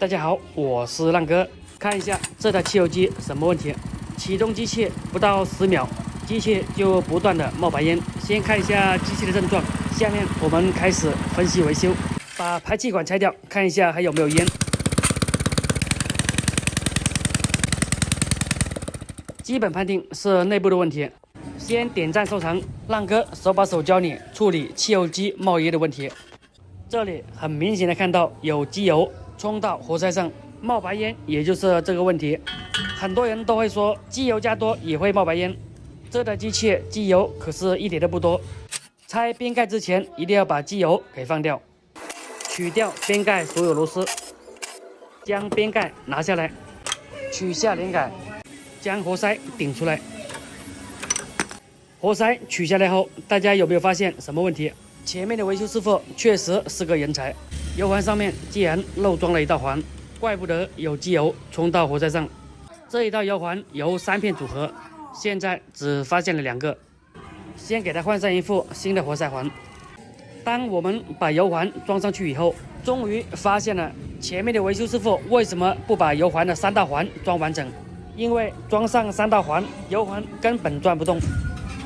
大家好，我是浪哥。看一下这台汽油机什么问题？启动机器不到10秒，机器就不断的冒白烟。先看一下机器的症状，下面我们开始分析维修。把排气管拆掉，看一下还有没有烟。基本判定是内部的问题。先点赞收藏，浪哥手把手教你处理汽油机冒烟的问题。这里很明显的看到有机油冲到活塞上冒白烟，也就是这个问题。很多人都会说机油加多也会冒白烟，这台机器机油可是一点都不多。拆边盖之前一定要把机油给放掉，取掉边盖所有螺丝，将边盖拿下来，取下连杆，将活塞顶出来。活塞取下来后，大家有没有发现什么问题？前面的维修师傅确实是个人才，油环上面竟然漏装了一道环，怪不得有机油冲到活塞上。这一道油环由3片组合，现在只发现了2个。先给它换上一副新的活塞环。当我们把油环装上去以后，终于发现了前面的维修师傅为什么不把油环的3道环装完整。因为装上3道环，油环根本转不动。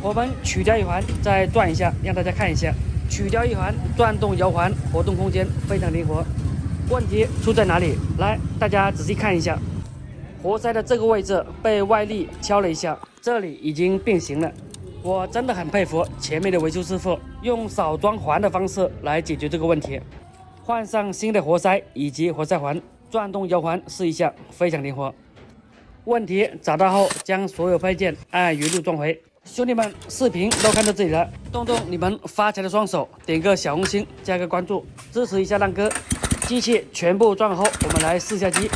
我们取掉一环，再转一下，让大家看一下。取掉一环，转动油环，活动空间非常灵活。问题出在哪里？来，大家仔细看一下，活塞的这个位置被外力敲了一下，这里已经变形了。我真的很佩服前面的维修师傅，用少装环的方式来解决这个问题。换上新的活塞以及活塞环，转动油环试一下，非常灵活。问题找到后，将所有配件按原路装回。兄弟们，视频都看到这里了，动动你们发财的双手，点个小红心，加个关注，支持一下浪哥。机器全部装好后，我们来试下机。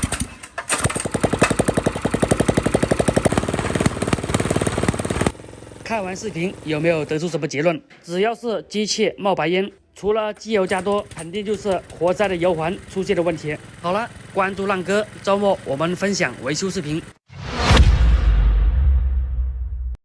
看完视频有没有得出什么结论？只要是机器冒白烟，除了机油加多，肯定就是活塞的油环出现了问题。好了，关注浪哥，周末我们分享维修视频。